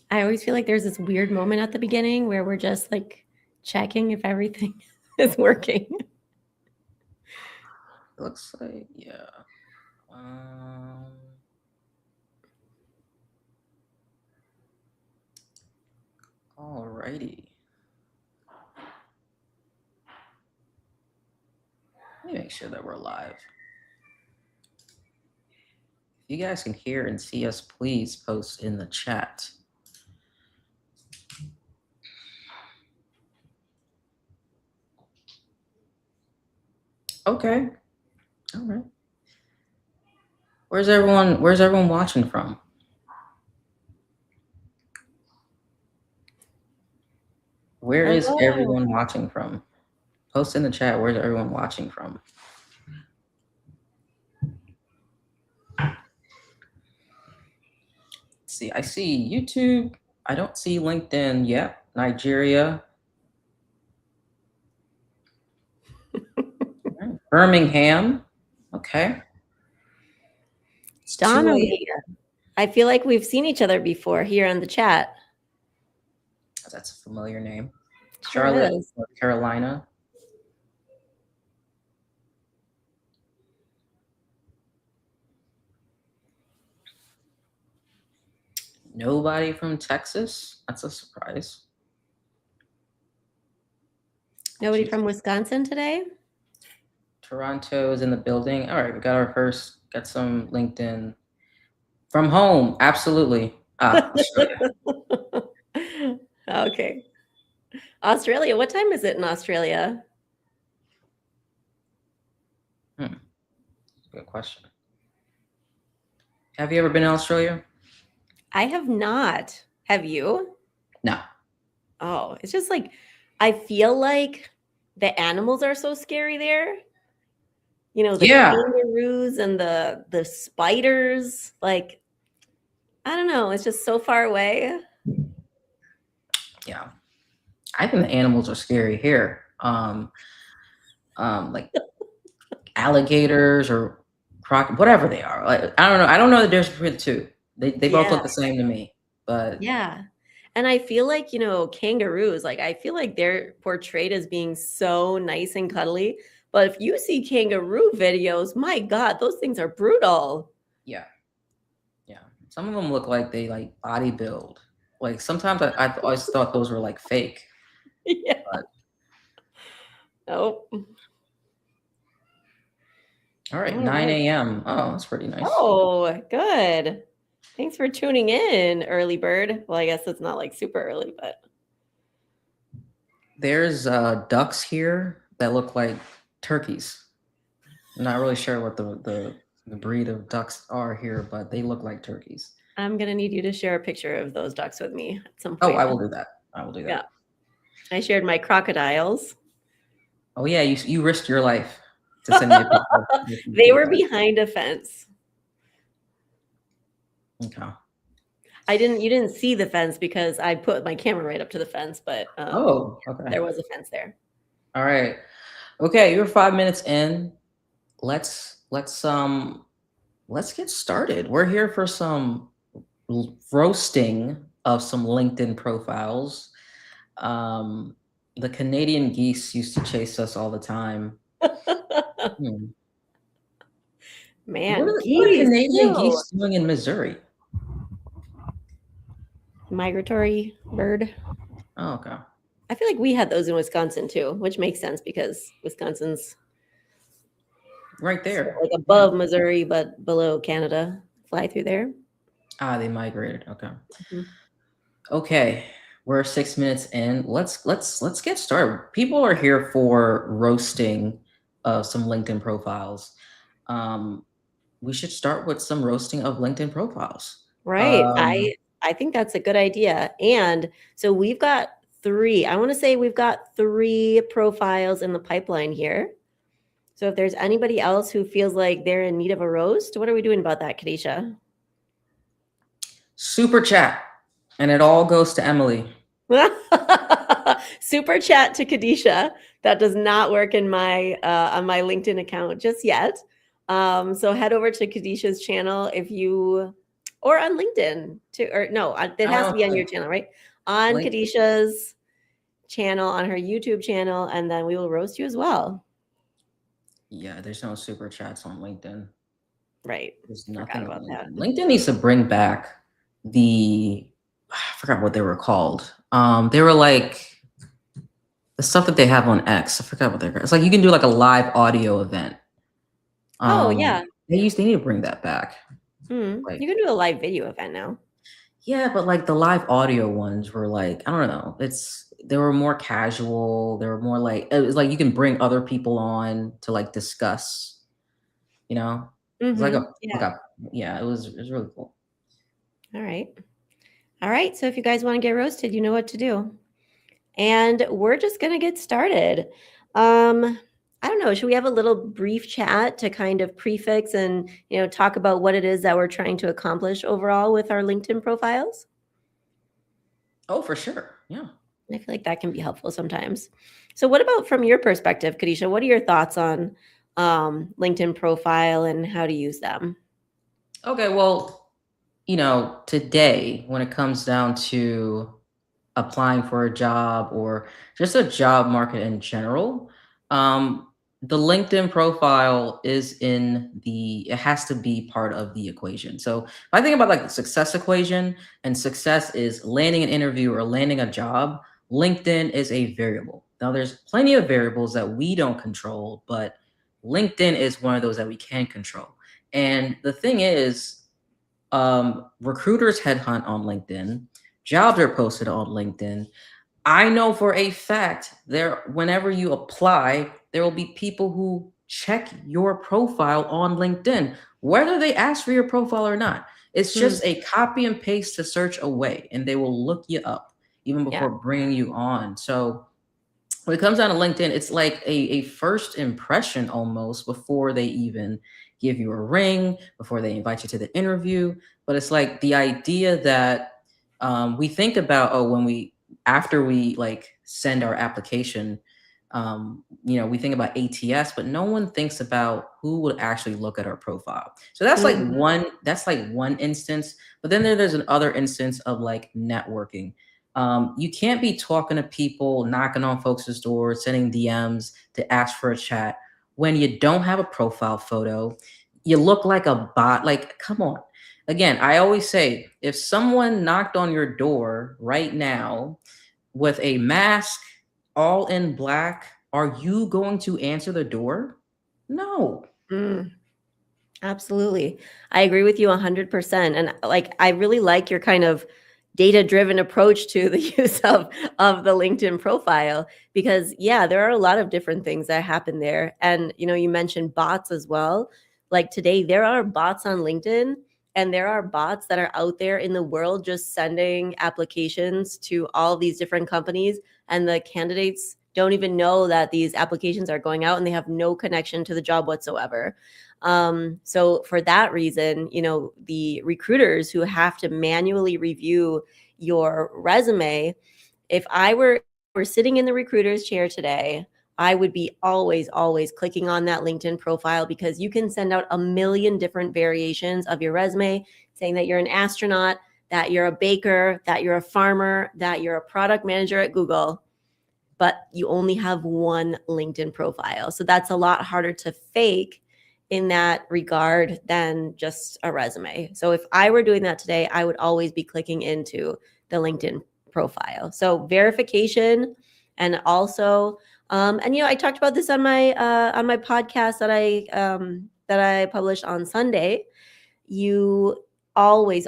I always feel like there's this weird moment at the beginning where we're just like checking if everything is working. Looks like, yeah. Alrighty. Let me make sure that we're live. If you guys can hear and see us, please post in the chat. Okay. All right. Where's everyone watching from? Where is everyone watching from? Post in the chat. Where's everyone watching from? Let's see, I see YouTube. I don't see LinkedIn yet. Nigeria. Birmingham. Okay. Donnelly. I feel like we've seen each other before here on the chat. That's a familiar name. Sure Charlotte, is. North Carolina. Nobody from Texas? That's a surprise. Nobody from Wisconsin today? Toronto is in the building. All right, we got some LinkedIn. From home, absolutely. Australia. Okay. Australia. What time is it in Australia? Good question. Have you ever been to Australia? I have not. Have you? No. Oh, it's just like, I feel like the animals are so scary there. You know, the kangaroos and the spiders. Like, I don't know. It's just so far away. Yeah. I think the animals are scary here. Like alligators or whatever they are. Like, I don't know. I don't know the difference between the two. They both look the same to me. But yeah. And I feel like, you know, kangaroos, like I feel like they're portrayed as being so nice and cuddly. But if you see kangaroo videos, my God, those things are brutal. Yeah. Yeah. Some of them look like they like bodybuild. Like sometimes I always thought those were like fake. Yeah. But... Nope. All right, 9 a.m. Oh, that's pretty nice. Oh, good. Thanks for tuning in, early bird. Well, I guess it's not like super early, but there's ducks here that look like turkeys. I'm not really sure what the breed of ducks are here, but they look like turkeys. I'm gonna need you to share a picture of those ducks with me at some point. Oh, I will do that. Yeah. I shared my crocodiles. Oh yeah, you risked your life to send me a picture. They were behind a fence. Okay. You didn't see the fence because I put my camera right up to the fence, but okay. There was a fence there. All right. Okay, you're 5 minutes in. Let's get started. We're here for some roasting of some LinkedIn profiles. The Canadian geese used to chase us all the time. Man, what are Canadian geese doing in Missouri? Migratory bird. Oh, okay. I feel like we had those in Wisconsin too, which makes sense because Wisconsin's right there, like above Missouri, but below Canada. Fly through there. They migrated. Okay. Mm-hmm. Okay, we're 6 minutes in. Let's get started. People are here for roasting of some LinkedIn profiles. We should start with some roasting of LinkedIn profiles. Right. I think that's a good idea. And so we've got 3. I want to say we've got 3 profiles in the pipeline here. So if there's anybody else who feels like they're in need of a roast, what are we doing about that, Kadisha? Super chat. And it all goes to Emily. Super chat to Kadisha. That does not work in my on my LinkedIn account just yet. So head over to Kadisha's channel if you or on LinkedIn too, or no, it has to be on your channel, right? On Link. Kadisha's channel, on her YouTube channel, and then we will roast you as well. Yeah, there's no super chats on LinkedIn. Right. There's Forgot nothing on about that. LinkedIn. LinkedIn needs to bring back I forgot what they were called. They were like the stuff that they have on X. I forgot what they're called. It's like you can do like a live audio event. Oh yeah. They need to bring that back. Like, You can do a live video event now. yeah, but like the live audio ones were like, I don't know. They were more casual. They were more like it was like you can bring other people on to like discuss, you know? It's like Yeah. yeah, it was really cool. All right. All right. So if you guys want to get roasted, you know what to do. And we're just going to get started. I don't know. Should we have a little brief chat to kind of prefix and, talk about what it is that we're trying to accomplish overall with our LinkedIn profiles? Oh, for sure. Yeah. I feel like that can be helpful sometimes. So what about from your perspective, Kadisha? What are your thoughts on LinkedIn profile and how to use them? Okay, well, today when it comes down to applying for a job or just a job market in general, the LinkedIn profile it has to be part of the equation. So if I think about like the success equation, and success is landing an interview or landing a job, LinkedIn is a variable. Now there's plenty of variables that we don't control, but LinkedIn is one of those that we can control. And the thing is, recruiters headhunt on LinkedIn, jobs are posted on LinkedIn. I know for a fact whenever you apply, there will be people who check your profile on LinkedIn, whether they ask for your profile or not. It's just a copy and paste to search away, and they will look you up even before bringing you on. So when it comes down to LinkedIn, it's like a first impression almost before they even give you a ring, before they invite you to the interview. But it's like the idea that we think about, after we like send our application, we think about ATS, but no one thinks about who would actually look at our profile. So that's like one instance. But then there's another instance of like networking. You can't be talking to people, knocking on folks' doors, sending DMs to ask for a chat when you don't have a profile photo. You look like a bot. Like, come on. Again, I always say if someone knocked on your door right now with a mask, all in black, are you going to answer the door? No. Absolutely. I agree with you 100%. And like, I really like your kind of data-driven approach to the use of the LinkedIn profile, because there are a lot of different things that happen there. And, you mentioned bots as well. Like today, there are bots on LinkedIn, and there are bots that are out there in the world just sending applications to all these different companies, and the candidates don't even know that these applications are going out, and they have no connection to the job whatsoever. So for that reason, the recruiters who have to manually review your resume, if I were sitting in the recruiter's chair today, I would be always clicking on that LinkedIn profile, because you can send out a million different variations of your resume saying that you're an astronaut, that you're a baker, that you're a farmer, that you're a product manager at Google, but you only have one LinkedIn profile. So that's a lot harder to fake in that regard than just a resume. So if I were doing that today, I would always be clicking into the LinkedIn profile. So verification, and also, and I talked about this on my podcast that I published on Sunday. You always,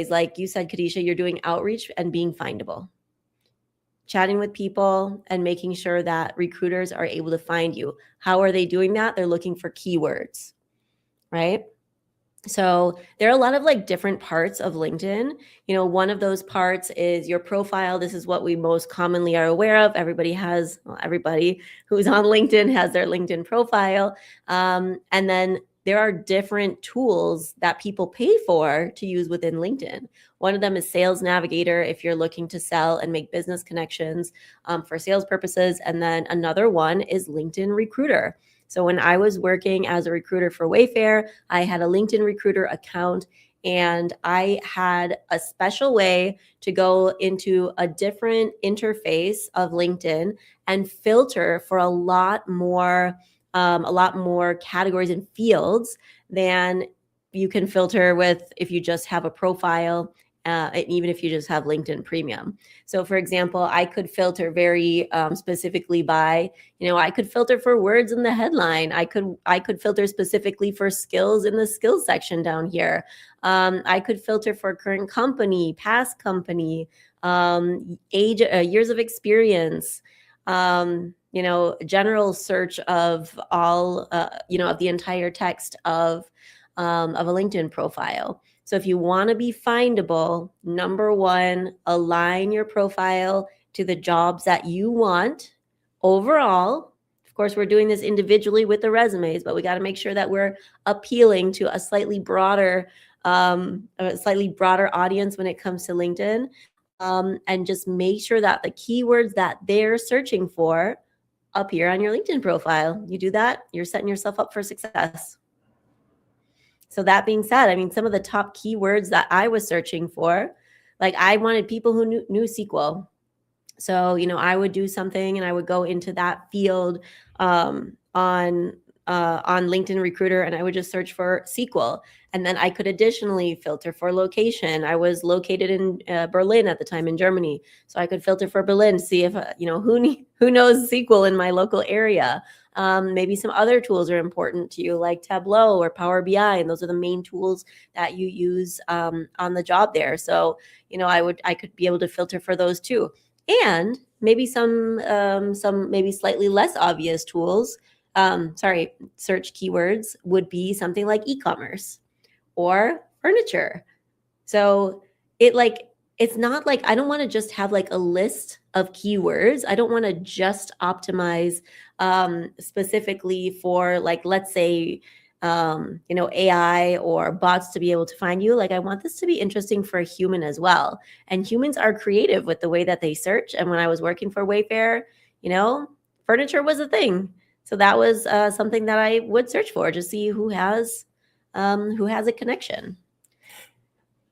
like you said, Kadisha, you're doing outreach and being findable, chatting with people and making sure that recruiters are able to find you. How are they doing that? They're looking for keywords, right? So there are a lot of like different parts of LinkedIn. One of those parts is your profile. This is what we most commonly are aware of. Everybody who's on LinkedIn has their LinkedIn profile. And then there are different tools that people pay for to use within LinkedIn. One of them is Sales Navigator if you're looking to sell and make business connections for sales purposes. And then another one is LinkedIn Recruiter. So when I was working as a recruiter for Wayfair, I had a LinkedIn Recruiter account, And I had a special way to go into a different interface of LinkedIn and filter for a lot more categories and fields than you can filter with if you just have a profile, even if you just have LinkedIn Premium. So, for example, I could filter very specifically by, I could filter for words in the headline. I could filter specifically for skills in the skills section down here. I could filter for current company, past company, age, years of experience. General search of all, of the entire text of a LinkedIn profile. So if you want to be findable, number one, align your profile to the jobs that you want overall. Of course, we're doing this individually with the resumes, but we got to make sure that we're appealing to a slightly broader audience when it comes to LinkedIn. And just make sure that the keywords that they're searching for appear on your LinkedIn profile. You do that, you're setting yourself up for success. So that being said, I mean, some of the top keywords that I was searching for, like I wanted people who knew SQL. So, I would do something and I would go into that field on LinkedIn Recruiter, and I would just search for SQL. And then I could additionally filter for location. I was located in Berlin at the time, in Germany, so I could filter for Berlin to see if who knows SQL in my local area. Maybe some other tools are important to you, like Tableau or Power BI, and those are the main tools that you use on the job there. So, I could be able to filter for those too, and maybe some maybe slightly less obvious tools. Search keywords would be something like e-commerce or furniture. So it's not like I don't want to just have like a list of keywords. I don't want to just optimize specifically for, like, let's say, AI or bots to be able to find you. Like, I want this to be interesting for a human as well. And humans are creative with the way that they search. And when I was working for Wayfair, furniture was a thing. So that was something that I would search for to see who has a connection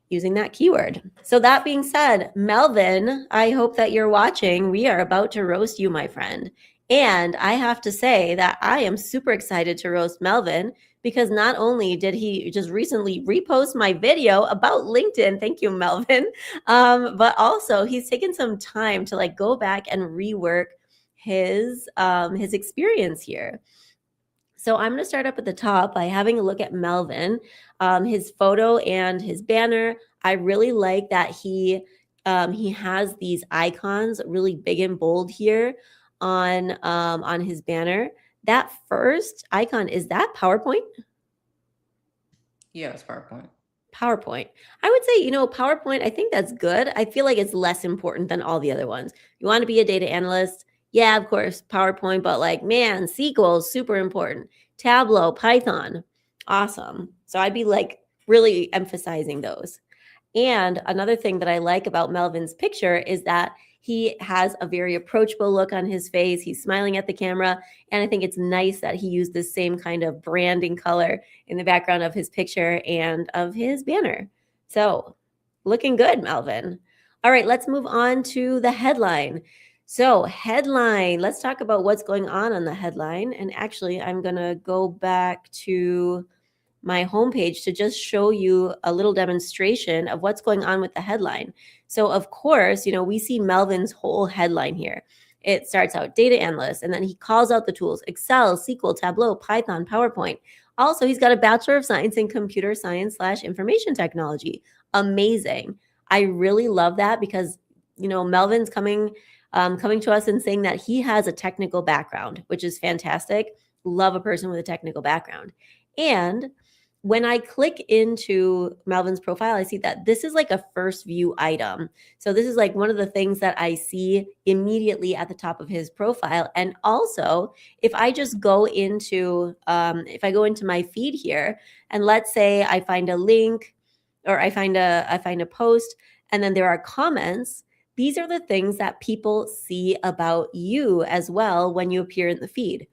using that keyword. So that being said, Melvin, I hope that you're watching. We are about to roast you, my friend. And I have to say that I am super excited to roast Melvin, because not only did he just recently repost my video about LinkedIn, thank you, Melvin, but also he's taken some time to like go back and rework his experience here. So I'm going to start up at the top by having a look at Melvin, his photo and his banner. I really like that he has these icons really big and bold here on his banner. That first icon, is that PowerPoint? Yeah, it's PowerPoint. PowerPoint. I would say, PowerPoint, I think that's good. I feel like it's less important than all the other ones. You want to be a data analyst? Yeah, of course, PowerPoint, but like, man, SQL is super important. Tableau, Python, awesome. So I'd be like really emphasizing those. And another thing that I like about Melvin's picture is that he has a very approachable look on his face. He's smiling at the camera. And I think it's nice that he used the same kind of branding color in the background of his picture and of his banner. So looking good, Melvin. All right, let's move on to the headline. So headline, let's talk about what's going on the headline. And actually, I'm going to go back to my homepage to just show you a little demonstration of what's going on with the headline. So of course, we see Melvin's whole headline here. It starts out data analyst, and then he calls out the tools: Excel, SQL, Tableau, Python, PowerPoint. Also, he's got a Bachelor of Science in Computer Science / Information Technology. Amazing. I really love that, because, Melvin's coming to us and saying that he has a technical background, which is fantastic. Love a person with a technical background. And when I click into Melvin's profile, I see that this is like a first view item. So this is like one of the things that I see immediately at the top of his profile. And also, if I just go into, my feed here, and let's say I find a link, or I find a post, and then there are comments, these are the things that people see about you as well when you appear in the feed.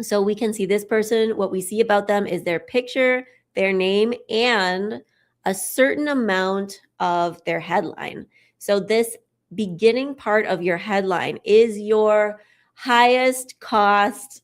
So we can see this person. What we see about them is their picture, their name, and a certain amount of their headline. So this beginning part of your headline is your highest cost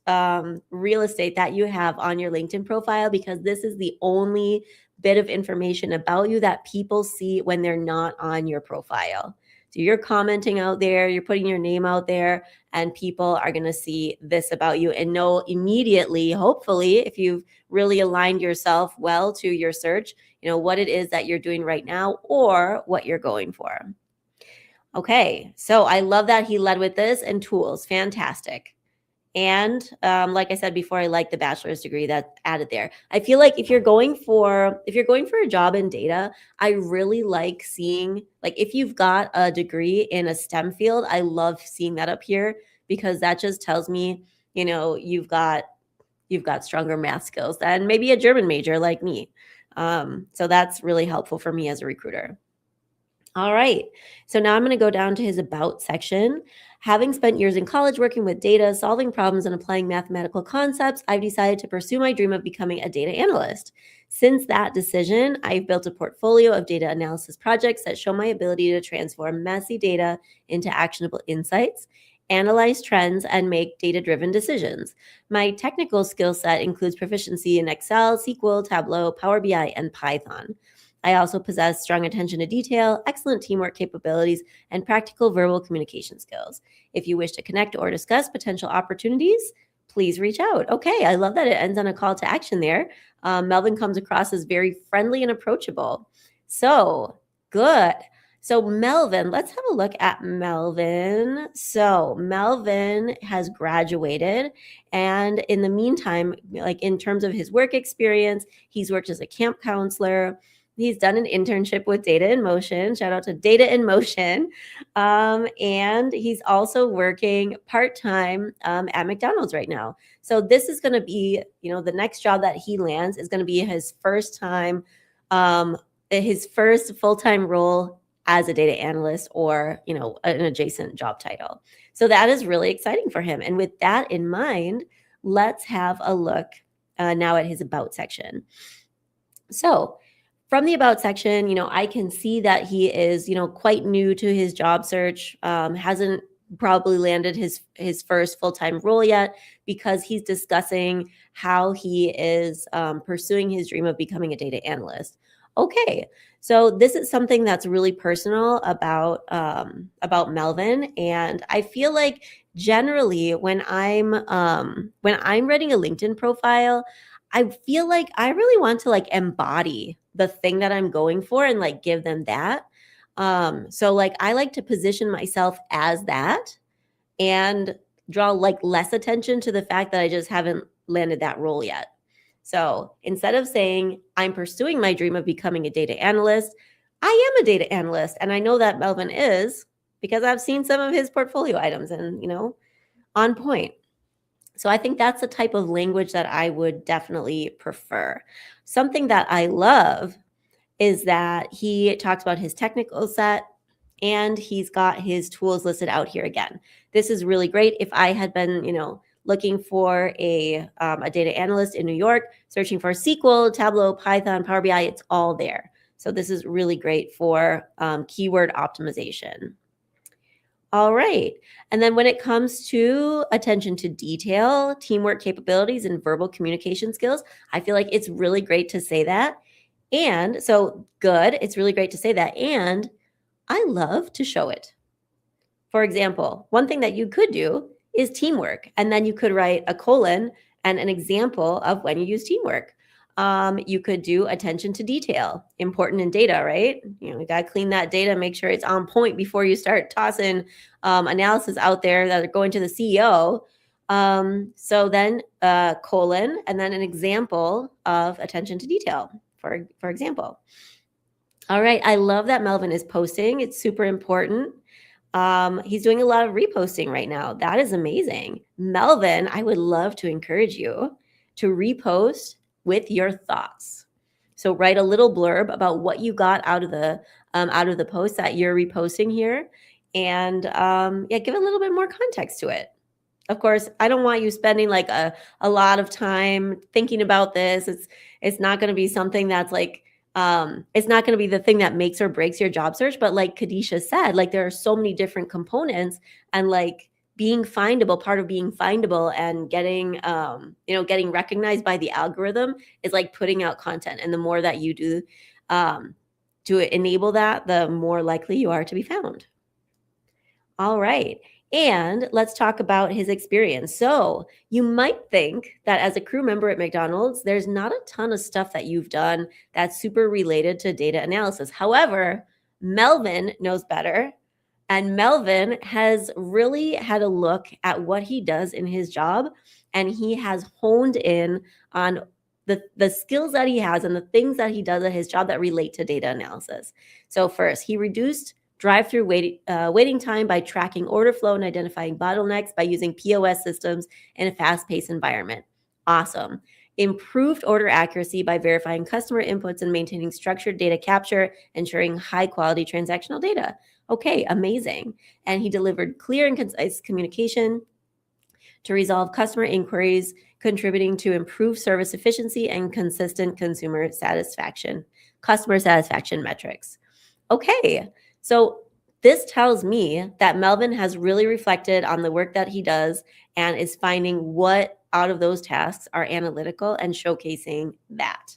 real estate that you have on your LinkedIn profile, because this is the only bit of information about you that people see when they're not on your profile. So you're commenting out there, you're putting your name out there, and people are going to see this about you and know immediately, hopefully, if you've really aligned yourself well to your search, what it is that you're doing right now or what you're going for. Okay, so I love that he led with this and tools. Fantastic. And like I said before, I like the bachelor's degree that's added there. I feel like if you're going for a job in data, I really like seeing, like, if you've got a degree in a STEM field, I love seeing that up here, because that just tells me, you've got stronger math skills than maybe a German major like me. So that's really helpful for me as a recruiter. All right. So now I'm going to go down to his about section. Having spent years in college working with data, solving problems, and applying mathematical concepts, I've decided to pursue my dream of becoming a data analyst. Since that decision, I've built a portfolio of data analysis projects that show my ability to transform messy data into actionable insights, analyze trends, and make data-driven decisions. My technical skill set includes proficiency in Excel, SQL, Tableau, Power BI, and Python. I also possess strong attention to detail, excellent teamwork capabilities, and practical verbal communication skills. If you wish to connect or discuss potential opportunities, please reach out. Okay, I love that it ends on a call to action there. Melvin comes across as very friendly and approachable. So, good. So Melvin, let's have a look at Melvin. So Melvin has graduated, and in the meantime, like in terms of his work experience, he's worked as a camp counselor. He's done an internship with Data in Motion. Shout out to Data in Motion. And he's also working part-time at McDonald's right now. So this is going to be, the next job that he lands is going to be his first full-time role as a data analyst, or, an adjacent job title. So that is really exciting for him. And with that in mind, let's have a look now at his about section. So from the about section, I can see that he is, quite new to his job search, hasn't probably landed his first full-time role yet, because he's discussing how he is pursuing his dream of becoming a data analyst. Okay, so this is something that's really personal about Melvin, and I feel like generally when I'm writing a LinkedIn profile, I feel like I really want to embody the thing that I'm going for and give them that. So I like to position myself as that and draw less attention to the fact that I just haven't landed that role yet. So instead of saying I'm pursuing my dream of becoming a data analyst, I am a data analyst. And I know that Melvin is, because I've seen some of his portfolio items and, on point. So I think that's the type of language that I would definitely prefer. Something that I love is that he talks about his technical set, and he's got his tools listed out here again. This is really great. If I had been, looking for a data analyst in New York, searching for SQL, Tableau, Python, Power BI, it's all there. So this is really great for keyword optimization. All right. And then when it comes to attention to detail, teamwork capabilities, and verbal communication skills, I feel like it's really great to say that. And so good, it's really great to say that. And I love to show it. For example, one thing that you could do is teamwork. And then you could write a colon and an example of when you use teamwork. You could do attention to detail, important in data, right? You got to clean that data, make sure it's on point before you start tossing analysis out there that are going to the CEO. So then colon, and then an example of attention to detail, for example. All right. I love that Melvin is posting. It's super important. He's doing a lot of reposting right now. That is amazing. Melvin, I would love to encourage you to repost with your thoughts. So write a little blurb about what you got out of the post that you're reposting here, and give a little bit more context to it. Of course, I don't want you spending a lot of time thinking about this. It's not going to be something that's It's not going to be the thing that makes or breaks your job search, but like Kadisha said, like there are so many different components, and like being findable, part of being findable and getting getting recognized by the algorithm is like putting out content. And the more that you do to enable that, the more likely you are to be found. All right. And let's talk about his experience. So, you might think that as a crew member at McDonald's, there's not a ton of stuff that you've done that's super related to data analysis. However, Melvin knows better. And Melvin has really had a look at what he does in his job, and he has honed in on the skills that he has and the things that he does at his job that relate to data analysis. So, first, he reduced drive-through waiting time by tracking order flow and identifying bottlenecks by using POS systems in a fast-paced environment. Awesome. Improved order accuracy by verifying customer inputs and maintaining structured data capture, ensuring high-quality transactional data. Okay, amazing. And he delivered clear and concise communication to resolve customer inquiries, contributing to improved service efficiency and consistent customer satisfaction metrics. Okay, so this tells me that Melvin has really reflected on the work that he does and is finding what out of those tasks are analytical and showcasing that.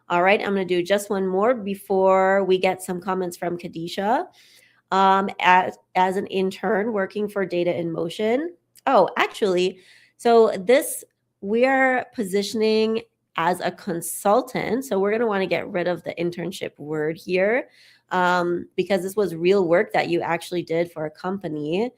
All right, I'm going to do just one more before we get some comments from Kadisha. As an intern working for Data in Motion. Oh, actually, so this we are positioning as a consultant. So we're going to want to get rid of the internship word here, because this was real work that you actually did for a company.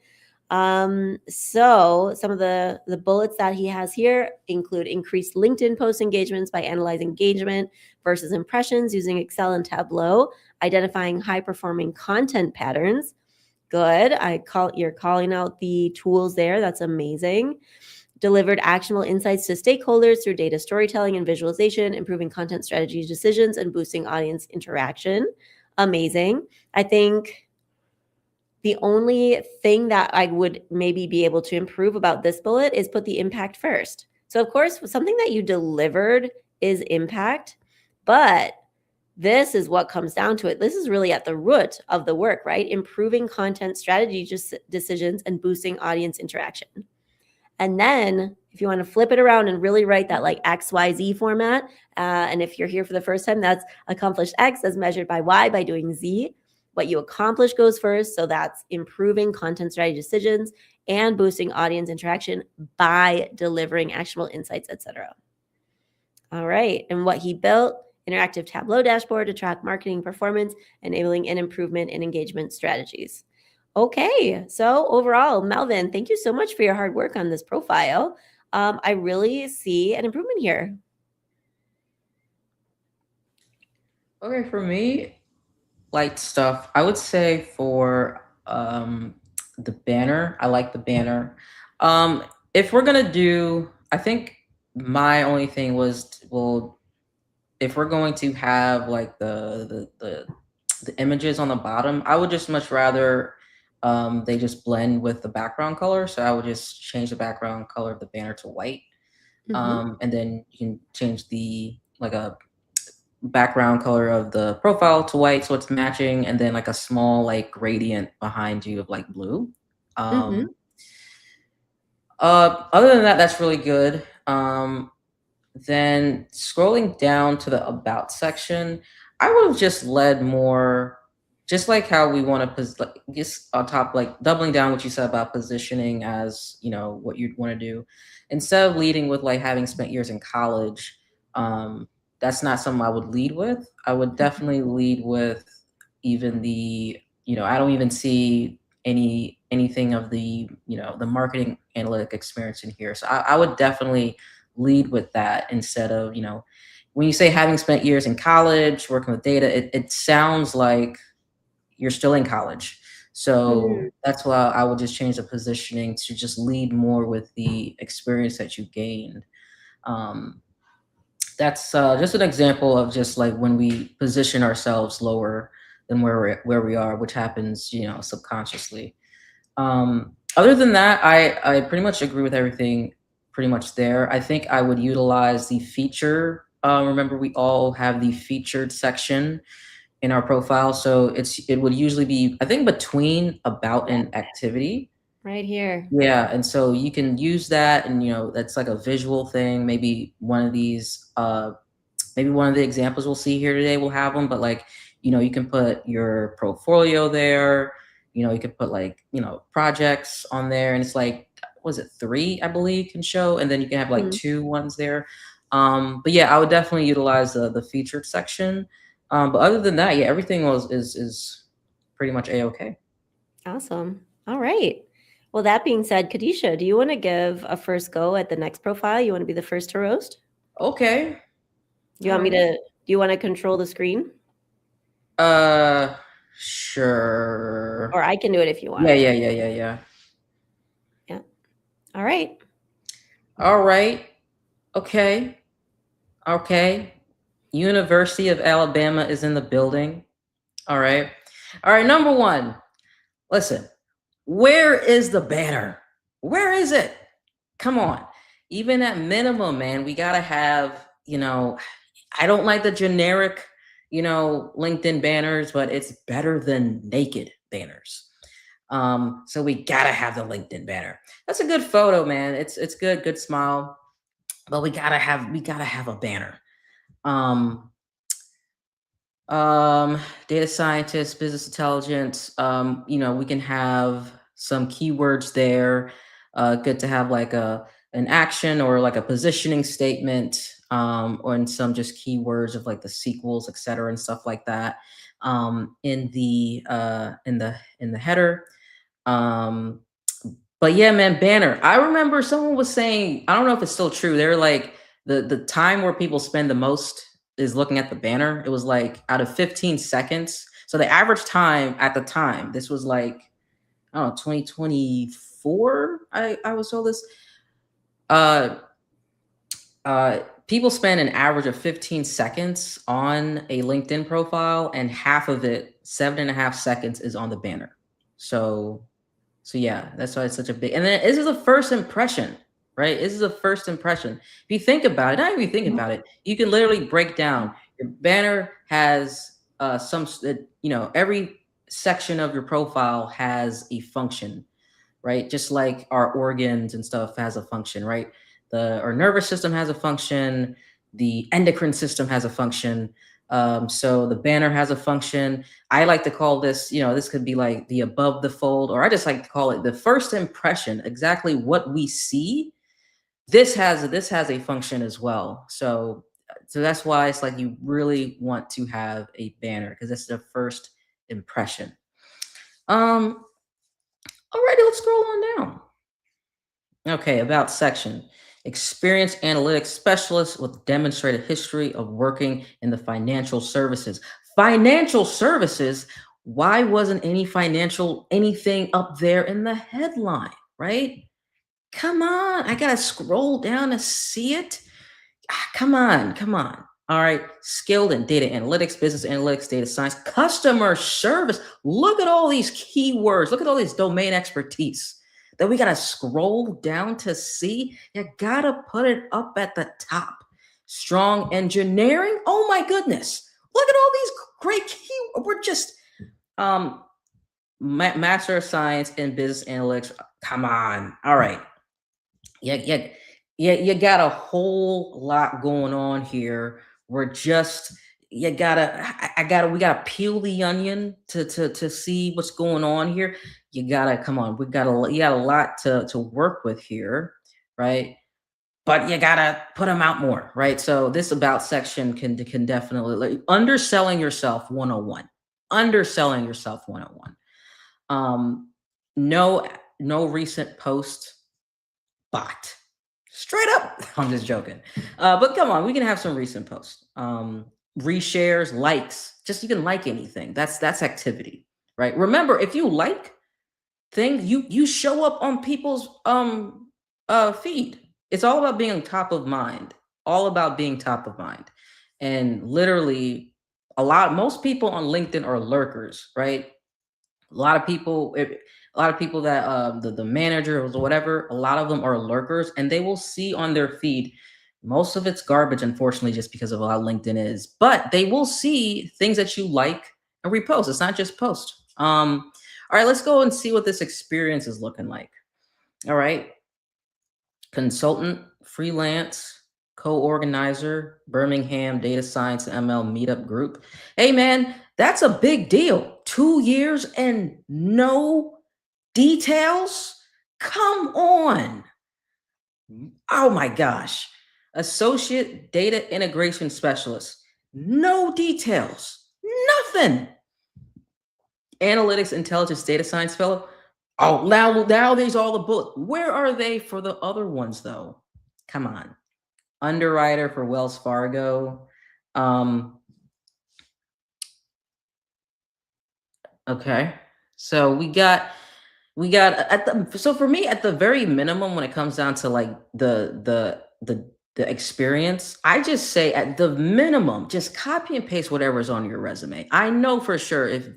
So some of the bullets that he has here include increased LinkedIn post engagements by analyzing engagement versus impressions using Excel and Tableau, identifying high performing content patterns. Good. You're calling out the tools there. That's amazing. Delivered actionable insights to stakeholders through data storytelling and visualization, improving content strategy decisions and boosting audience interaction. Amazing. I think the only thing that I would maybe be able to improve about this bullet is put the impact first. So, of course, something that you delivered is impact, but this is what comes down to it. This is really at the root of the work, right? Improving content strategy decisions and boosting audience interaction. And then if you want to flip it around and really write that like XYZ format, and if you're here for the first time, that's accomplished X as measured by Y by doing Z. What you accomplish goes first. So that's improving content strategy decisions and boosting audience interaction by delivering actionable insights, etc. All right. And what he built, interactive Tableau dashboard to track marketing performance, enabling an improvement in engagement strategies. Okay, so overall, Melvin, thank you so much for your hard work on this profile. I really see an improvement here. Okay, for me, light stuff. I would say for the banner, I like the banner. If we're gonna do, I think my only thing was, well, if we're going to have like the images on the bottom, I would just much rather they just blend with the background color. So I would just change the background color of the banner to white. And then you can change the like a background color of the profile to white so it's matching, and then like a small like gradient behind you of like blue. Other than that, that's really good. Then scrolling down to the about section, I would have just led more, just like how we want to like, just on top, like doubling down what you said about positioning as, what you'd want to do. Instead of leading with like having spent years in college, that's not something I would lead with. I would definitely lead with even I don't even see anything of the, the marketing analytic experience in here. So I would definitely lead with that instead of, when you say having spent years in college working with data, it sounds like you're still in college. So that's why I would just change the positioning to just lead more with the experience that you gained. That's just an example of just like when we position ourselves lower than where we are, which happens, subconsciously. Other than that, I pretty much agree with everything pretty much there. I think I would utilize the feature Remember, we all have the featured section in our profile. So it would usually be, I think, between about Yeah, and activity. right here. Yeah, and so you can use that, and that's like a visual thing. Maybe one of the examples we'll see here today will have them, but like, you can put your portfolio there. You can put like, projects on there, and it's like, was it 3, I believe, can show, and then you can have like Mhm. 2 ones there. But yeah, I would definitely utilize the featured section. But other than that, yeah, everything is pretty much a-okay. Awesome. All right. Well, that being said, Kadisha, do you want to give a first go at the next profile? You want to be the first to roast? Okay. Do you All want me right. to, do you want to control the screen? Uh, sure. Or I can do it if you want. Yeah, yeah, yeah, yeah, yeah. Yeah. All right. All right. Okay. Okay. University of Alabama is in the building. All right. All right. Number one, listen, where is the banner? Where is it? Come on. Even at minimum, man, we got to have, I don't like the generic, LinkedIn banners, but it's better than naked banners. So we gotta have the LinkedIn banner. That's a good photo, man. It's good smile. But we gotta have a banner. Um, Data scientists, business intelligence. We can have some keywords there. Good to have like an action or like a positioning statement, or in some just keywords of like the sequels, etc., and stuff like that. In the header. Um, but yeah, man, banner. I remember someone was saying, I don't know if it's still true. They're like the time where people spend the most is looking at the banner. It was like out of 15 seconds. So the average time at the time, this was like, I don't know, 2024. I was told this. Uh People spend an average of 15 seconds on a LinkedIn profile, and half of it, 7.5 seconds, is on the banner. So yeah, that's why it's such a big. And then this is a first impression, right? This is a first impression. If you think about it, not even think about it, you can literally break down your banner has every section of your profile has a function, right? Just like our organs and stuff has a function, right? Our nervous system has a function. The endocrine system has a function. So the banner has a function. I like to call this, this could be like the above the fold, or I just like to call it the first impression, exactly what we see. This has a function as well. So that's why it's like you really want to have a banner, because it's the first impression. Alrighty, let's scroll on down. Okay, about section. Experienced analytics specialist with demonstrated history of working in the financial services. Financial services? Why wasn't anything up there in the headline, right? Come on, I gotta scroll down to see it. Come on, come on. All right, skilled in data analytics, business analytics, data science, customer service. Look at all these keywords. Look at all this domain expertise that we got to scroll down to see. You got to put it up at the top. Strong engineering. Oh my goodness. Look at all these great keywords. We're just master of science in business analytics. Come on. All right. You got a whole lot going on here. We're just you gotta I gotta we gotta peel the onion to see what's going on here. You gotta come on. You got a lot to work with here, right? But you gotta put them out more, right? So this about section can definitely, like, underselling yourself 101. Underselling yourself 101. No recent post bot. Straight up. I'm just joking. But come on, we can have some recent posts. Reshares, likes. Just you can like anything. That's activity, right? Remember, if you like things, you show up on people's feed. It's all about being top of mind. All about being top of mind. And literally, most people on LinkedIn are lurkers, right? A lot of people that the manager or whatever, a lot of them are lurkers, and they will see on their feed Most of it's garbage, unfortunately, just because of how LinkedIn is. But they will see things that you like and repost. It's not just post. All right, let's go and see what this experience is looking like. All right. Consultant, freelance, co-organizer, Birmingham Data Science ML Meetup Group. Hey man, that's a big deal. 2 years and no details? Come on. Oh my gosh. Associate Data Integration Specialist. No details. Nothing. Analytics Intelligence Data Science Fellow. Oh, now there's all the bullets. Where are they for the other ones though? Come on. Underwriter for Wells Fargo. Okay. So we got so for me at the very minimum when it comes down to like the experience, I just say at the minimum, just copy and paste whatever's on your resume. I know for sure if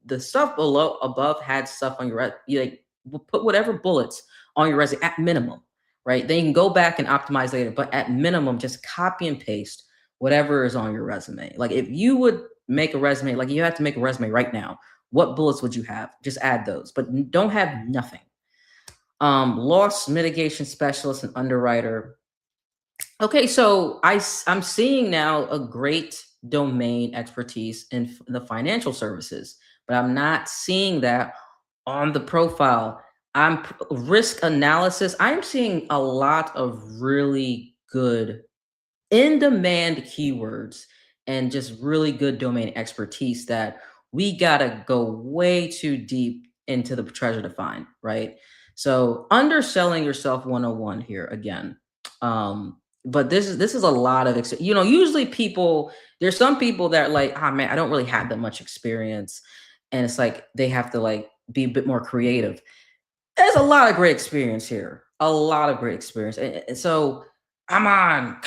the stuff above had stuff on your you like put whatever bullets on your resume at minimum, right? Then you can go back and optimize later, but at minimum, just copy and paste whatever is on your resume. Like if you would make a resume, like you have to make a resume right now, what bullets would you have? Just add those, but don't have nothing. Loss mitigation specialist and underwriter. Okay, so I'm seeing now a great domain expertise in the financial services, but I'm not seeing that on the profile. I'm risk analysis. I'm seeing a lot of really good in-demand keywords and just really good domain expertise that we gotta go way too deep into the treasure to find, right? So underselling yourself 101 here again. But this is a lot of usually there's some people that are like, oh man, I don't really have that much experience, and it's like they have to like be a bit more creative. There's a lot of great experience here, a lot of great experience, and so come on,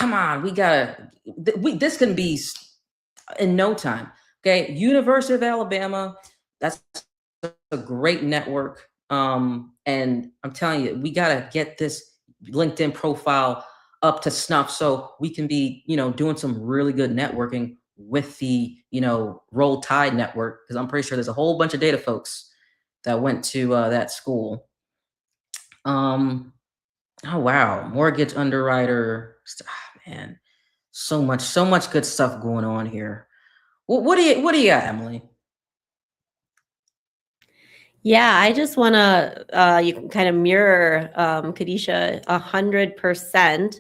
this can be in no time. Okay, University of Alabama, that's a great network. And I'm telling you, we gotta get this LinkedIn profile up to snuff so we can be, doing some really good networking with the, Roll Tide network, because I'm pretty sure there's a whole bunch of data folks that went to that school. Oh wow, mortgage underwriter. Man, so much good stuff going on here. What do you got, Emily? Yeah, I just want to you can kind of mirror Kadisha 100%.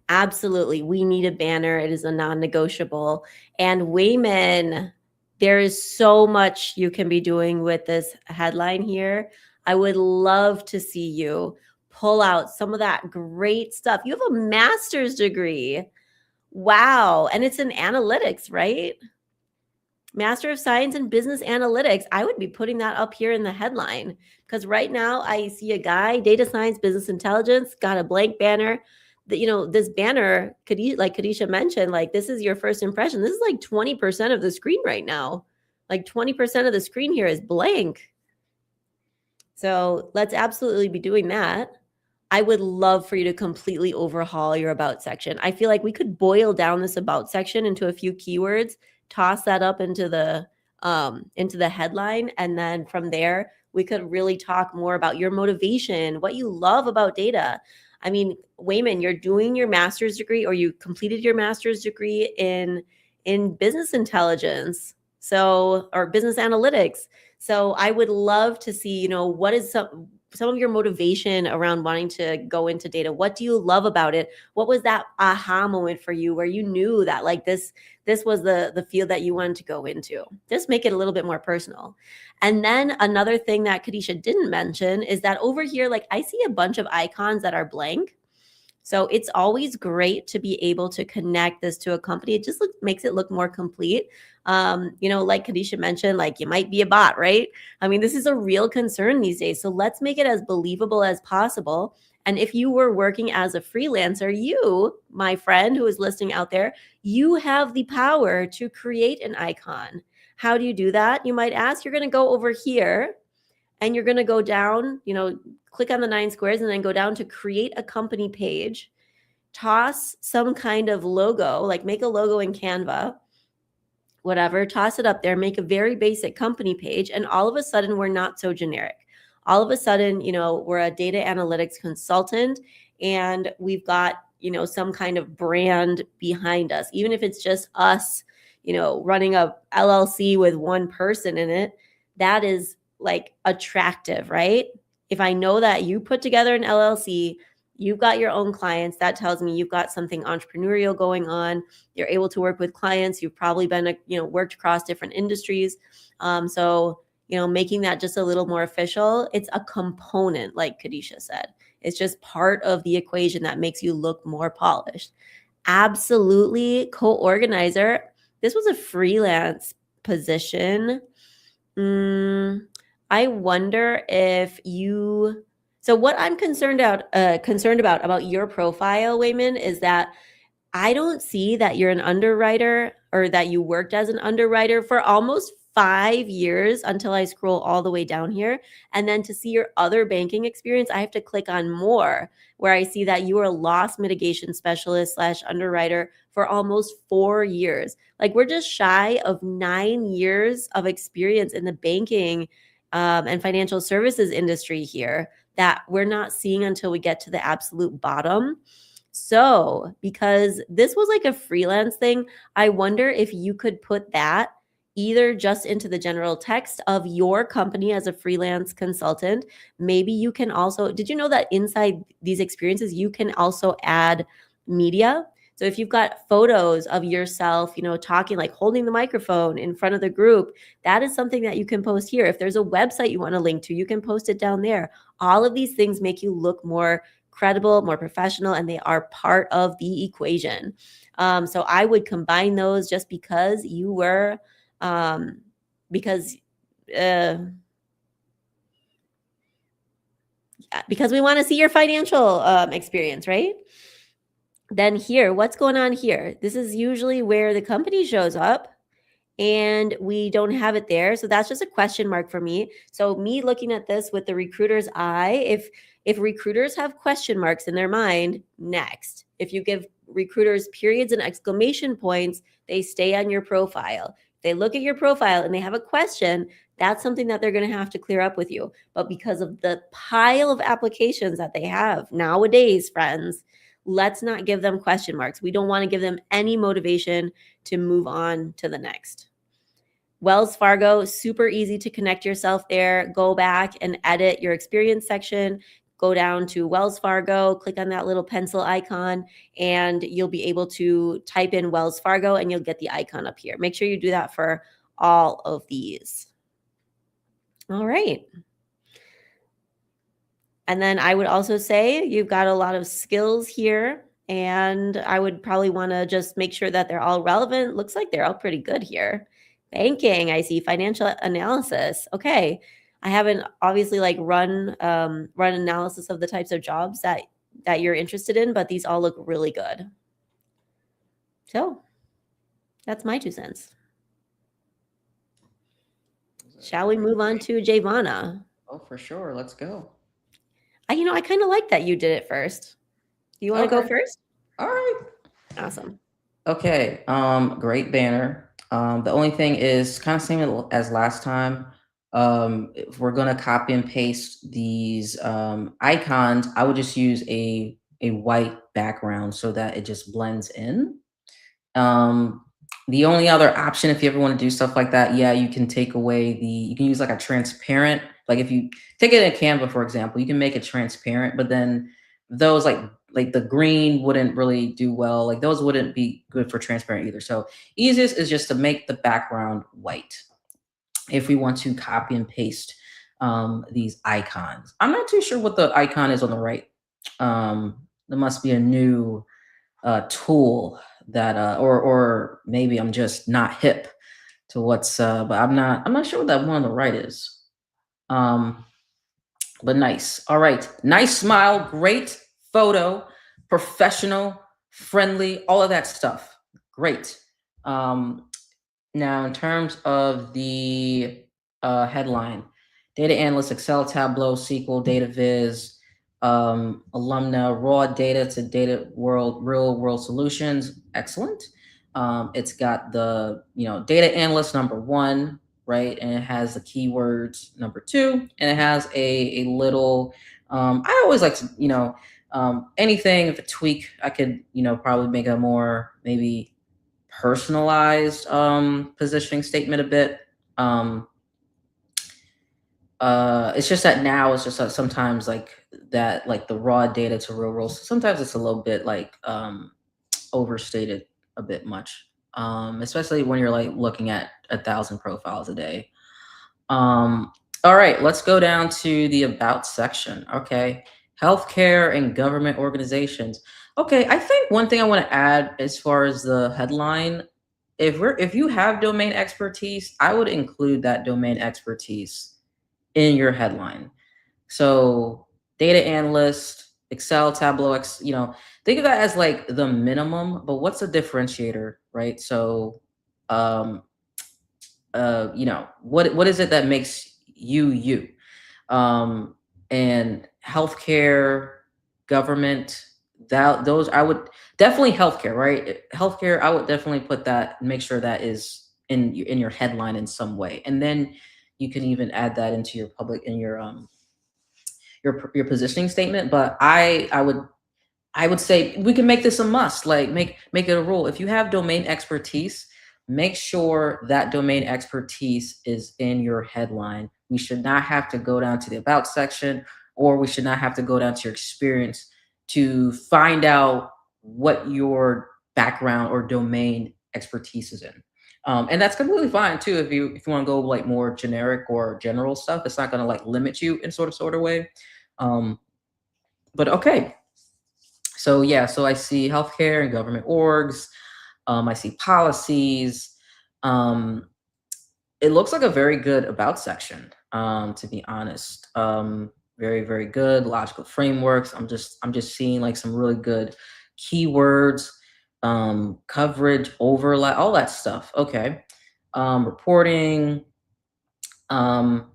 Absolutely, we need a banner. It is a non-negotiable. And Wayman, there is so much you can be doing with this headline here. I would love to see you pull out some of that great stuff. You have a master's degree. Wow, and it's in analytics, right? Master of Science in Business Analytics. I would be putting that up here in the headline because right now I see a guy, data science, business intelligence, got a blank banner. That this banner, like Kadisha mentioned, like this is your first impression. This is like 20% of the screen right now. Like 20% of the screen here is blank. So let's absolutely be doing that. I would love for you to completely overhaul your about section. I feel like we could boil down this about section into a few keywords, toss that up into the headline, and then from there we could really talk more about your motivation, what you love about data. I mean, Wayman, you're doing your master's degree, or you completed your master's degree in business intelligence, or business analytics. So I would love to see, what is some of your motivation around wanting to go into data. What do you love about it? What was that aha moment for you where you knew that like this was the field that you wanted to go into? Just make it a little bit more personal. And then another thing that Kadisha didn't mention is that over here, like I see a bunch of icons that are blank. So it's always great to be able to connect this to a company. It just makes it look more complete. Like Kadisha mentioned, like you might be a bot, right? I mean, this is a real concern these days. So let's make it as believable as possible. And if you were working as a freelancer, you, my friend who is listening out there, you have the power to create an icon. How do you do that? You might ask. You're going to go over here and you're going to go down, click on the 9 squares and then go down to create a company page. toss some kind of logo, like make a logo in Canva, whatever, toss it up there, make a very basic company page, and all of a sudden we're not so generic. All of a sudden, we're a data analytics consultant and we've got, some kind of brand behind us, even if it's just us, running a LLC with one person in it. That is like attractive, right? If I know that you put together an LLC, you've got your own clients, that tells me you've got something entrepreneurial going on. You're able to work with clients. You've probably been, worked across different industries. So, making that just a little more official, it's a component, like Kadisha said. It's just part of the equation that makes you look more polished. Absolutely. Co-organizer. This was a freelance position. I wonder if you. So what I'm concerned about your profile, Wayman, is that I don't see that you're an underwriter or that you worked as an underwriter for almost 5 years until I scroll all the way down here. And then to see your other banking experience, I have to click on more, where I see that you are a loss mitigation specialist / underwriter for almost 4 years. Like, we're just shy of 9 years of experience in the banking and financial services industry here that we're not seeing until we get to the absolute bottom. So, because this was like a freelance thing, I wonder if you could put that either just into the general text of your company as a freelance consultant. Maybe you can also, did you know that inside these experiences, you can also add media? So if you've got photos of yourself, talking, like holding the microphone in front of the group, that is something that you can post here. If there's a website you want to link to, you can post it down there. All of these things make you look more credible, more professional, and they are part of the equation. So I would combine those just because you were, because we want to see your financial experience, right? Then here, what's going on here? This is usually where the company shows up and we don't have it there. So that's just a question mark for me. So me looking at this with the recruiter's eye, if recruiters have question marks in their mind, next. If you give recruiters periods and exclamation points, they stay on your profile. If they look at your profile and they have a question, that's something that they're going to have to clear up with you. But because of the pile of applications that they have nowadays, friends, let's not give them question marks. We don't want to give them any motivation to move on to the next. Wells Fargo, super easy to connect yourself there. Go back and edit your experience section. Go down to Wells Fargo, click on that little pencil icon, and you'll be able to type in Wells Fargo and you'll get the icon up here. Make sure you do that for all of these. All right. And then I would also say you've got a lot of skills here, and I would probably want to just make sure that they're all relevant. Looks like they're all pretty good here. Banking, I see. Financial analysis. Okay. I haven't obviously run analysis of the types of jobs that you're interested in, but these all look really good. So that's my 2 cents. Shall we move on to Javana? Oh, for sure. Let's go. I kind of like that you did it first. You want to go first? All right. Awesome. Okay. Great banner. The only thing is kind of same as last time. If we're gonna copy and paste these icons, I would just use a white background so that it just blends in. The only other option, if you ever want to do stuff like that, yeah, you can take away you can use like a transparent, like if you take it in Canva, for example, you can make it transparent, but then those like the green wouldn't really do well. Like those wouldn't be good for transparent either. So easiest is just to make the background white if we want to copy and paste these icons. I'm not too sure what the icon is on the right. There must be a new tool that or maybe I'm just not hip to what's but I'm not sure what that one on the right is. But nice. All right. Nice smile, great photo, professional, friendly, all of that stuff. Great. Now in terms of the headline, data analyst, Excel, Tableau, SQL, data viz, Alumna raw data to real world solutions. Excellent. It's got the data analyst number one, right, and it has the keywords number two, and it has a little. I always like to anything if a tweak I could probably make a more maybe personalized positioning statement a bit. Um, it's just that now it's just sometimes like that, like the raw data to real world, sometimes it's a little bit like overstated a bit much, especially when you're like looking at 1,000 profiles a day. um all right, let's go down to the about section. Okay, healthcare and government organizations. Okay, I think one thing I want to add as far as the headline, if you have domain expertise, I would include that domain expertise in your headline. So data analyst, Excel, Tableau, think of that as like the minimum, but what's a differentiator, right? So, um, what is it that makes you you? Um, and healthcare, government, that those I would definitely healthcare, right? Healthcare, I would definitely put that, make sure that is in your headline in some way, and then you can even add that into your public in your positioning statement. But I would say we can make this a must. Like make it a rule. If you have domain expertise, make sure that domain expertise is in your headline. We should not have to go down to the about section, or we should not have to go down to your experience to find out what your background or domain expertise is in. And that's completely fine too if you want to go like more generic or general stuff. It's not going to like limit you in sort of way. Um, but okay, so yeah, so I see healthcare and government orgs. I see policies. Um, it looks like a very good about section. To be honest, very very good logical frameworks. I'm just seeing like some really good keywords, coverage, overlap, all that stuff. Okay, reporting. Um,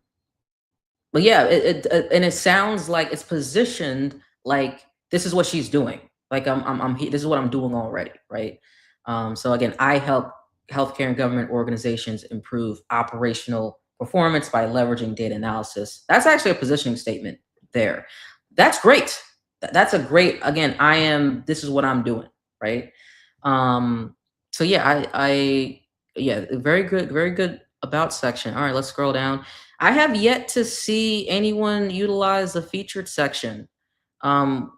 but yeah, and it sounds like it's positioned like this is what she's doing. Like this is what I'm doing already, right? So again, I help healthcare and government organizations improve operational performance by leveraging data analysis. That's actually a positioning statement there. That's great. That's a great. Again, I am. This is what I'm doing, right? Um, so yeah, yeah, very good about section. All right, let's scroll down. I have yet to see anyone utilize the featured section.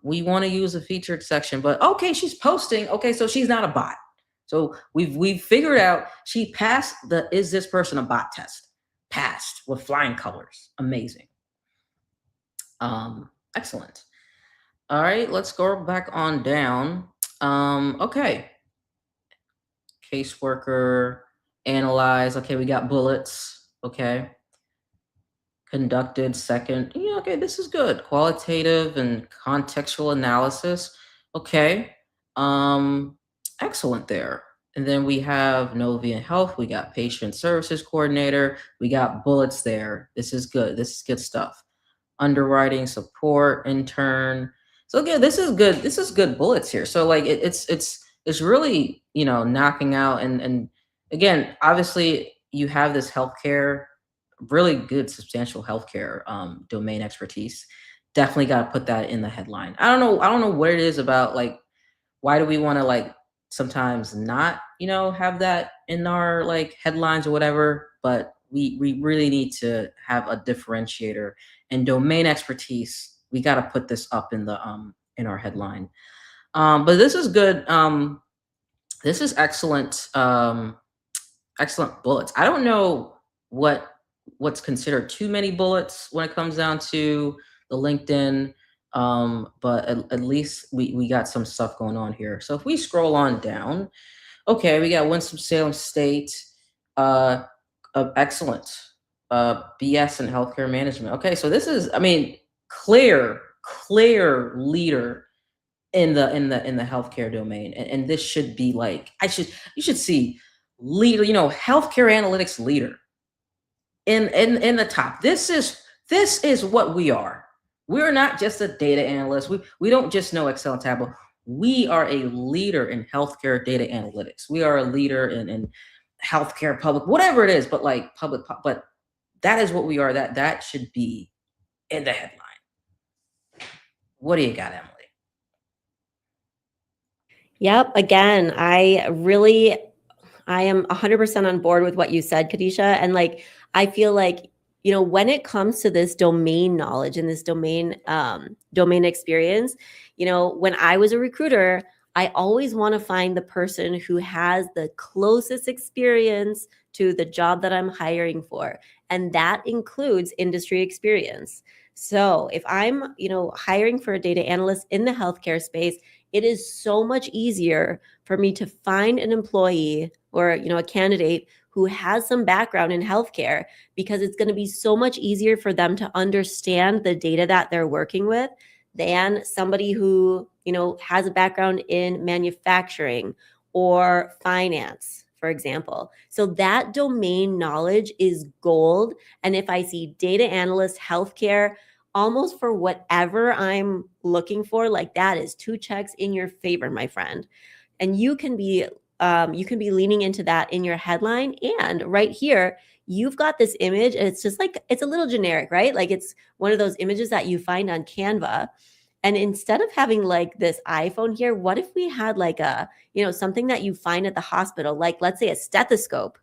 We want to use a featured section, but okay, she's posting. Okay, so she's not a bot. So we've figured out she passed the is this person a bot test. Passed with flying colors. Amazing. Excellent. All right, let's go back on down. Okay. Caseworker, analyze. Okay, we got bullets. Okay. Conducted second. Yeah, okay, this is good. Qualitative and contextual analysis. Okay. Um, excellent there. And then we have Novian Health. We got patient services coordinator. We got bullets there. This is good. This is good stuff. Underwriting support intern. So again, this is good. This is good bullets here. So like it's really knocking out, and again, obviously you have this healthcare, really good substantial healthcare domain expertise. Definitely got to put that in the headline. I don't know what it is about, like, why do we want to like sometimes not have that in our like headlines or whatever, but we really need to have a differentiator and domain expertise. We got to put this up in our headline. But this is good. This is excellent. Excellent bullets. I don't know what's considered too many bullets when it comes down to the LinkedIn. But at least we got some stuff going on here. So if we scroll on down, okay, we got Winston-Salem State, excellent, BS in healthcare management. Okay, so this is, I mean, clear leader in the healthcare domain, and this should be like, you should see leader, healthcare analytics leader in the top. This is what we are. We're not just a data analyst. We don't just know Excel and Tableau. We are a leader in healthcare data analytics. We are a leader in healthcare, public, whatever it is, but like public, but that is what we are. That should be in the headline. What do you got, Emily? Yep. Again, I am 100% on board with what you said, Kadisha. And like, I feel like, when it comes to this domain knowledge and this domain experience, when I was a recruiter, I always want to find the person who has the closest experience to the job that I'm hiring for. And that includes industry experience. So if I'm, hiring for a data analyst in the healthcare space, it is so much easier for me to find an employee or a candidate who has some background in healthcare, because it's going to be so much easier for them to understand the data that they're working with than somebody who has a background in manufacturing or finance, for example. So that domain knowledge is gold. And if I see data analyst, healthcare, almost for whatever I'm looking for, like that is 2 checks in your favor, my friend. And you can be leaning into that in your headline. And right here, you've got this image, and it's just like, it's a little generic, right? Like it's one of those images that you find on Canva. And instead of having like this iPhone here, what if we had like something that you find at the hospital, like let's say a stethoscope.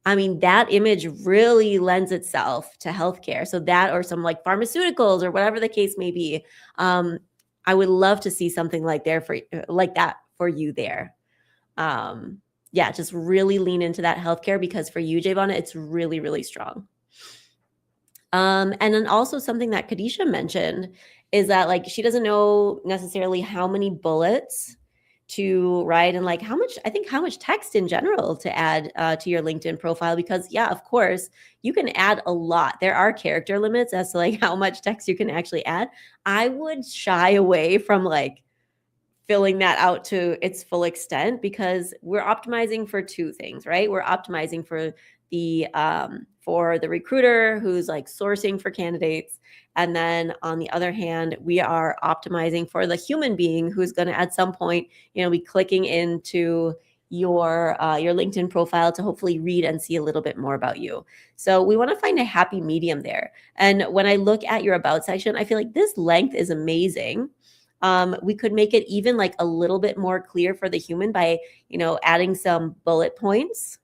I mean, that image really lends itself to healthcare. So that, or some like pharmaceuticals or whatever the case may be. I would love to see something like that for you there. Yeah, just really lean into that healthcare, because for you, Javon, it's really, really strong. And then also something that Kadisha mentioned is that like she doesn't know necessarily how many bullets to write, and like how much text in general to add to your LinkedIn profile, because yeah, of course you can add a lot. There are character limits as to like how much text you can actually add. I would shy away from like filling that out to its full extent, because we're optimizing for 2 things, right? We're optimizing for the recruiter who's like sourcing for candidates, and then on the other hand, we are optimizing for the human being who's going to at some point be clicking into your LinkedIn profile to hopefully read and see a little bit more about you. So we want to find a happy medium there. And when I look at your about section, I feel like this length is amazing. We could make it even like a little bit more clear for the human by, adding some bullet points,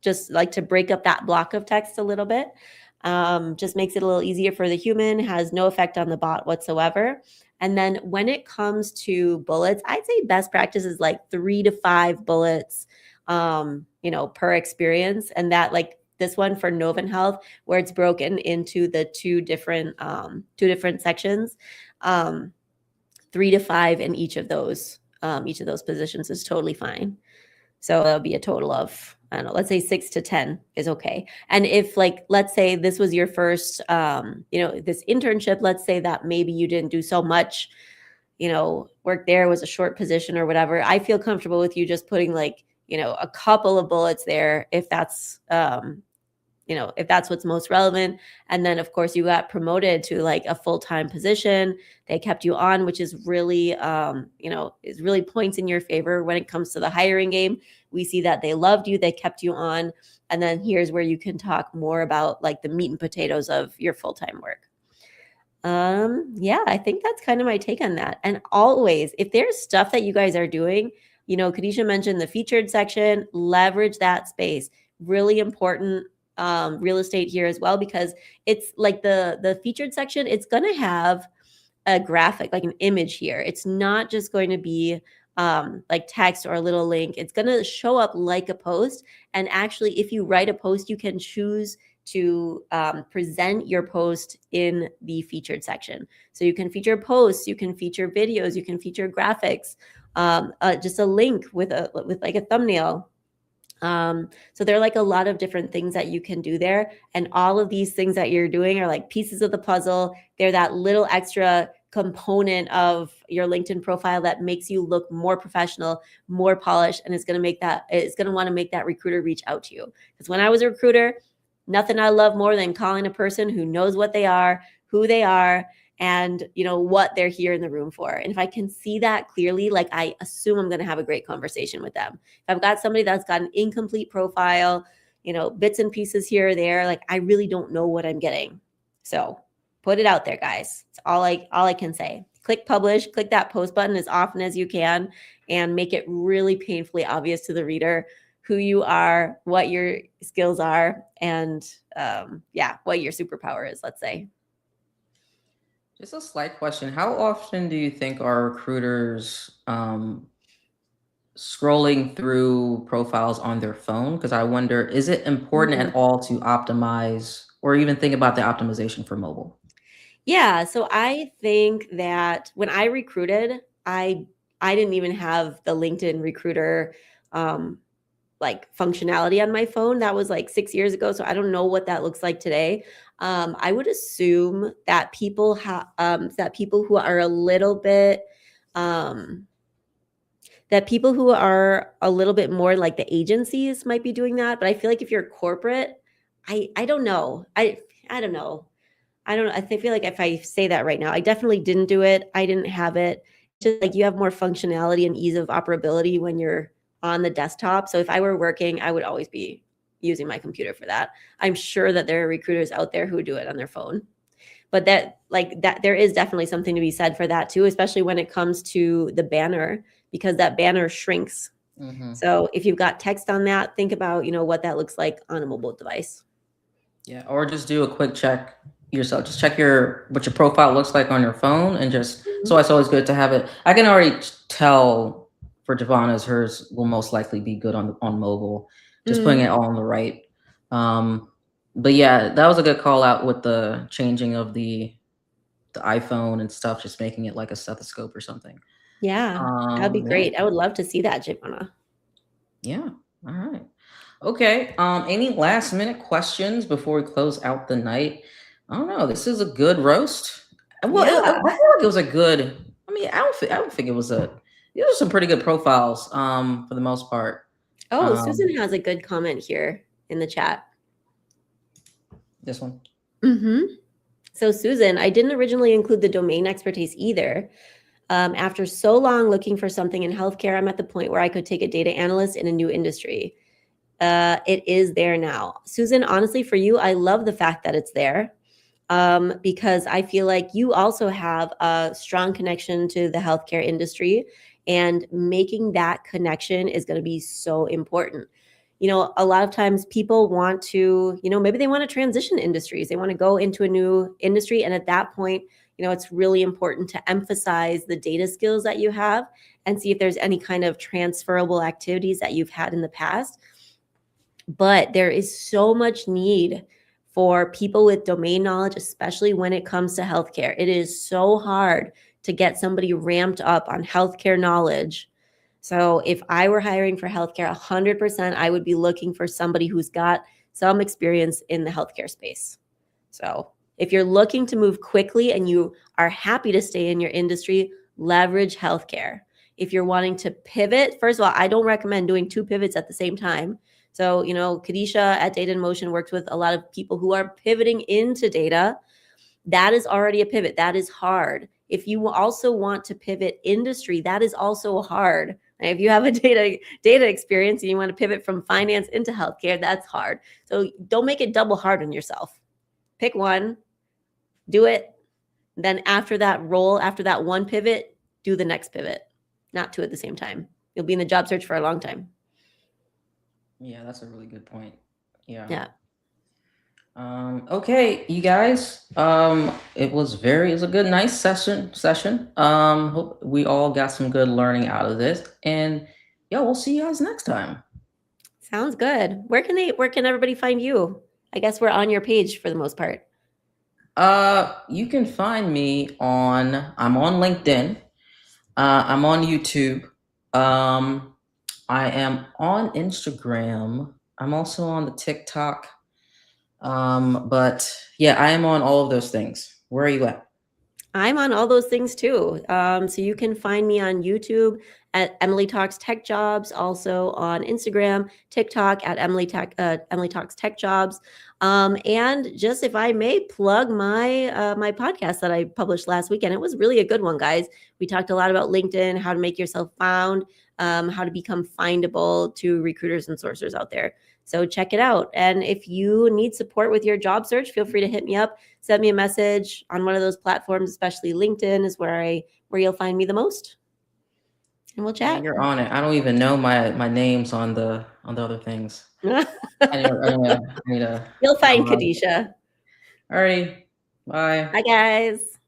just like to break up that block of text a little bit. Just makes it a little easier for the human, has no effect on the bot whatsoever. And then when it comes to bullets, I'd say best practice is like 3 to 5 bullets, per experience. And that, like this one for Novant Health, where it's broken into the two different sections. 3 to 5 in each of those positions is totally fine. So that'll be a total of, I don't know, let's say 6 to 10 is okay. And if like, let's say this was your first, this internship, let's say that maybe you didn't do so much, work there, was a short position or whatever, I feel comfortable with you just putting like, a couple of bullets there if that's, if that's what's most relevant. And then of course you got promoted to like a full-time position. They kept you on, which is really, is really points in your favor when it comes to the hiring game. We see that they loved you, they kept you on. And then here's where you can talk more about like the meat and potatoes of your full-time work. Yeah, I think that's kind of my take on that. And always, if there's stuff that you guys are doing, Kadisha mentioned the featured section, leverage that space. Really important real estate here as well, because it's like the featured section, it's going to have a graphic, like an image here. It's not just going to be like text or a little link. It's going to show up like a post. And actually, if you write a post, you can choose to present your post in the featured section. So you can feature posts, you can feature videos, you can feature graphics, just a link with like a thumbnail. So there are like a lot of different things that you can do there. And all of these things that you're doing are like pieces of the puzzle. They're that little extra component of your LinkedIn profile that makes you look more professional, more polished, and it's going to want to make that recruiter reach out to you. Because when I was a recruiter, nothing I love more than calling a person who knows what they are, who they are, and what they're here in the room for. And if I can see that clearly, like, I assume I'm going to have a great conversation with them. If I've got somebody that's got an incomplete profile, bits and pieces here or there, like, I really don't know what I'm getting. So put it out there, guys. It's all I can say. Click publish, click that post button as often as you can, and make it really painfully obvious to the reader who you are, what your skills are, and what your superpower is, let's say. Just a slight question. How often do you think are recruiters scrolling through profiles on their phone? Because I wonder, is it important at all to optimize or even think about the optimization for mobile? Yeah, so I think that when I recruited, I didn't even have the LinkedIn recruiter like functionality on my phone. That was like 6 years ago, so I don't know what that looks like today. I would assume that people who are a little bit that people who are a little bit more like the agencies might be doing that. But I feel like if you're corporate, I don't know. I don't know. I don't know. I feel like if I say that right now, I definitely didn't do it. I didn't have it. Just like you have more functionality and ease of operability when you're on the desktop. So if I were working, I would always be using my computer for that. I'm sure that there are recruiters out there who do it on their phone. But that there is definitely something to be said for that too, especially when it comes to the banner, because that banner shrinks. Mm-hmm. So if you've got text on that, think about, what that looks like on a mobile device. Yeah, or just do a quick check yourself. Just check what your profile looks like on your phone, and just so it's always good to have it. I can already tell for Giovanna's, hers will most likely be good on mobile. Just putting it all on the right. But yeah, that was a good call out with the changing of the iPhone and stuff, just making it like a stethoscope or something. Yeah, that'd be great. I would love to see that, Giovanna. Yeah. All right. Okay. Any last minute questions before we close out the night? I don't know. This is a good roast. Well, Yeah. I feel like it was a good. I mean, I don't think it was a. These are some pretty good profiles. For the most part. Oh, Susan has a good comment here in the chat. This one. So Susan, I didn't originally include the domain expertise either. After so long looking for something in healthcare, I'm at the point where I could take a data analyst in a new industry. It is there now. Susan, honestly, for you, I love the fact that it's there, because I feel like you also have a strong connection to the healthcare industry, and making that connection is going to be so important. A lot of times people want to, maybe they want to transition industries. They want to go into a new industry. And at that point, it's really important to emphasize the data skills that you have and see if there's any kind of transferable activities that you've had in the past. But there is so much need for people with domain knowledge, especially when it comes to healthcare. It is so hard to get somebody ramped up on healthcare knowledge. So if I were hiring for healthcare, 100%, I would be looking for somebody who's got some experience in the healthcare space. So if you're looking to move quickly and you are happy to stay in your industry, leverage healthcare. If you're wanting to pivot, first of all, I don't recommend doing 2 pivots at the same time. So, Kadisha at Data in Motion works with a lot of people who are pivoting into data. That is already a pivot. That is hard. If you also want to pivot industry, that is also hard. And if you have a data experience and you want to pivot from finance into healthcare, that's hard. So don't make it double hard on yourself. Pick one, do it. Then after that one pivot, do the next pivot, not 2 at the same time. You'll be in the job search for a long time. Yeah, that's a really good point. Yeah. Okay, you guys. It was a good, nice session. Hope we all got some good learning out of this. And yeah, we'll see you guys next time. Sounds good. Where can everybody find you? I guess we're on your page for the most part. You can find me I'm on LinkedIn. I'm on YouTube. I am on Instagram. I'm also on the TikTok. But yeah, I am on all of those things. Where are you at? I'm on all those things too. So you can find me on YouTube at Emily Talks Tech Jobs, also on Instagram, TikTok at Emily Talks Tech Jobs. And just if I may plug my podcast that I published last weekend, it was really a good one, guys. We talked a lot about LinkedIn, how to make yourself found, how to become findable to recruiters and sourcers out there. So check it out. And if you need support with your job search, feel free to hit me up. Send me a message on one of those platforms, especially LinkedIn is where you'll find me the most. And we'll chat. And you're on it. I don't even know my names on the other things. I need to You'll find download it. Kadisha. Alrighty. Bye. Bye, guys.